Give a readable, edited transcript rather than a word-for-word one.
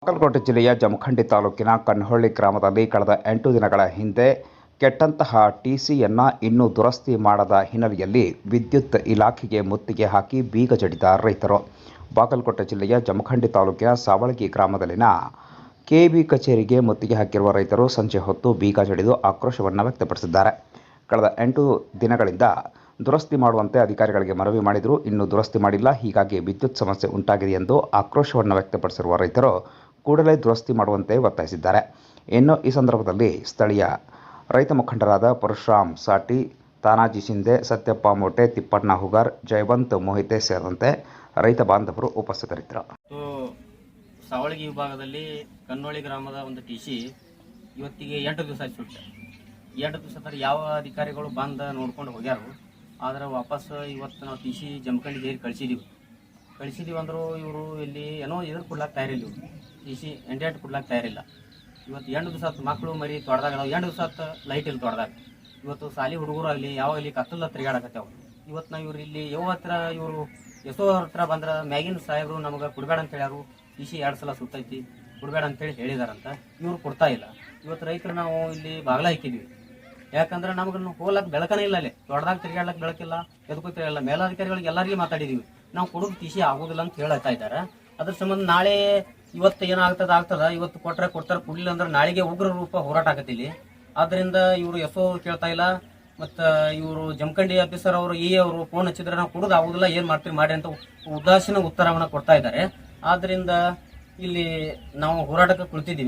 ಬಾಗಲಕೋಟೆ ಜಿಲ್ಲೆಯ ಜಮಖಂಡಿ ತಾಲೂಕಿನ ಕನ್ನಹಳ್ಳಿ ಗ್ರಾಮದಲ್ಲಿ ಕಳೆದ 8 ದಿನಗಳ ಹಿಂದೆ ಕೆಟ್ಟಂತಹ ಟಿಸಿಯನ್ನು ಇನ್ನೂ ದುರಸ್ತಿ ಮಾಡದ ಹಿನ್ನೆಲೆಯಲ್ಲಿ ವಿದ್ಯುತ್ ಇಲಾಖೆಗೆ ಮುತ್ತಿಗೆ ಹಾಕಿ ಬೀಗ ಜಡಿದ ರೈತರು. ಬಾಗಲಕೋಟೆ ಜಿಲ್ಲೆಯ ಜಮಖಂಡಿ ತಾಲೂಕಿನ ಸಾವಳಗಿ ಗ್ರಾಮದಲ್ಲಿನ ಕೆಇಬಿ ಕಚೇರಿಗೆ ಮುತ್ತಿಗೆ ಹಾಕಿರುವ ರೈತರು ಸಂಜೆ ಹೊತ್ತು ಬೀಗ ಜಡಿದು ಆಕ್ರೋಶವನ್ನು ವ್ಯಕ್ತಪಡಿಸಿದ್ದಾರೆ. ಕಳೆದ 8 ದಿನಗಳಿಂದ ದುರಸ್ತಿ ಮಾಡುವಂತೆ ಅಧಿಕಾರಿಗಳಿಗೆ ಮನವಿ ಮಾಡಿದರೂ ಇನ್ನೂ ದುರಸ್ತಿ ಮಾಡಿಲ್ಲ. ಹೀಗಾಗಿ ವಿದ್ಯುತ್ ಸಮಸ್ಯೆ ಉಂಟಾಗಿದೆ ಎಂದು ಆಕ್ರೋಶವನ್ನು ವ್ಯಕ್ತಪಡಿಸಿರುವ ರೈತರು ಕೂಡಲೇ ದುರಸ್ತಿ ಮಾಡುವಂತೆ ಒತ್ತಾಯಿಸಿದ್ದಾರೆ. ಇನ್ನು ಈ ಸಂದರ್ಭದಲ್ಲಿ ಸ್ಥಳೀಯ ರೈತ ಮುಖಂಡರಾದ ಪರಶುರಾಮ್ ಸಾಟಿ, ತಾನಾಜಿ ಶಿಂದೆ, ಸತ್ಯಪ್ಪ ಮೋಟೆ, ತಿಪ್ಪಣ್ಣ ಹುಗಾರ್, ಜಯವಂತ್ ಮೋಹಿತೆ ಸೇರಿದಂತೆ ರೈತ ಬಾಂಧವರು ಉಪಸ್ಥಿತರಿದ್ದರು. ಸಾವಳಗಿ ವಿಭಾಗದಲ್ಲಿ ಕನ್ನೋಳಿ ಗ್ರಾಮದ ಒಂದು ಟಿಸಿ ಇವತ್ತಿಗೆ 8 ದಿವಸ ಆಯ್ತು. 8 ದಿವಸ ಯಾವ ಅಧಿಕಾರಿಗಳು ಬಂದು ನೋಡ್ಕೊಂಡು ಹೋಗ್ಯಾರು. ಆದ್ರೆ ವಾಪಸ್ ಇವತ್ತು ನಾವು ಟಿಸಿ ಜಮಖಂಡಿ ಹೇರಿ ಕಳಿಸಿದೀವಿ ಅಂದರೂ ಇವರು ಇಲ್ಲಿ ಏನೋ ಇದ್ರ ಕೊಡ್ಲಾಕ ತಯಾರಿಲ್ಲ. ಇವರು ಟಿಸಿ ಎಂಡೇಟ್ ಕೊಡ್ಲಾಕ ತಯಾರಿಲ್ಲ. ಇವತ್ತು 8 ದಿವಸ ಮಕ್ಕಳು ಮರಿ ತೊಡ್ದಾಗ ನಾವು 8 ದಿವಸ ಲೈಟ್ ಇಲ್ಲಿ ತೊಡ್ದಾಗ ಇವತ್ತು ಸಾಲಿ ಹುಡುಗರು ಆಗಲಿ ಯಾವ ಇಲ್ಲಿ ಕತ್ತಲ ತಿರುಗಾಡಕತ್ತೇವ. ಇವತ್ತು ನಾವು ಇವ್ರು ಇಲ್ಲಿ ಯಾವ ಹತ್ರ ಇವರು ಎಷ್ಟೋ ಹತ್ರ ಬಂದ್ರೆ ಮ್ಯಾಗಿನ ಸಾಹೇಬರು ನಮಗೆ ಕೊಡಬೇಡ ಅಂತ ಹೇಳ್ಯಾರು. ಟಿಸಿ 2 ಸಲ ಸುತ್ತೈತಿ ಕೊಡಬೇಡ ಅಂತೇಳಿ ಹೇಳಿದಾರಂತ. ಇವರು ಕೊಡ್ತಾ ಇಲ್ಲ. ಇವತ್ತು ರೈತರು ನಾವು ಇಲ್ಲಿ ಬಾಗ್ಲ ಹಾಕಿದ್ವಿ. ಯಾಕಂದ್ರೆ ನಮ್ಗೆ ಹೋಗ್ಲಕ್ಕೆ ಬೆಳಕನೇ ಇಲ್ಲ. ಅಲ್ಲಿ ದೊಡ್ಡದಾಗ ತಿರುಗಾಡ್ಲಕ್ಕೆ ಬೆಳಕಿಲ್ಲ, ಎದಕ್ಕೂ ತಿರುಗಲ್ಲ. ಮೇಲಾಧಿಕಾರಿಗಳಿಗೆ ಎಲ್ಲರಿಗೂ ಮಾತಾಡಿದೀವಿ, ನಾವು ಕೊಡೋದು ಟಿಸಿ ಆಗೋದಿಲ್ಲ ಅಂತ ಹೇಳ್ತಾ ಇದ್ದಾರೆ. ಅದ್ರ ಸಂಬಂಧ ನಾಳೆ ಇವತ್ತು ಏನಾಗ್ತದ ಇವತ್ತು ಕೊಡ್ತಾರೆ, ಕೊಡ್ಲಿಲ್ಲ ಅಂದ್ರೆ ನಾಳೆಗೆ ಉಗ್ರ ರೂಪ ಹೋರಾಟ ಆಗತ್ತಿಲ್ಲಿ. ಆದ್ರಿಂದ ಇವರು ಎಷ್ಟೋ ಕೇಳ್ತಾ ಇಲ್ಲ. ಮತ್ತು ಇವರು ಜಮಖಂಡಿ ಆಫೀಸರ್ ಅವರು ಅವರು ಫೋನ್ ಹಚ್ಚಿದ್ರೆ ನಾವು ಕೊಡೋದು ಆಗೋದಿಲ್ಲ, ಏನು ಮಾಡ್ತೀವಿ ಮಾಡಿ ಅಂತ ಉದಾಸೀನ ಉತ್ತರವನ್ನು ಕೊಡ್ತಾ ಇದ್ದಾರೆ. ಆದ್ರಿಂದ ಇಲ್ಲಿ ನಾವು ಹೋರಾಟಕ್ಕೆ ಕುಳಿತಿದ್ದೀವಿ.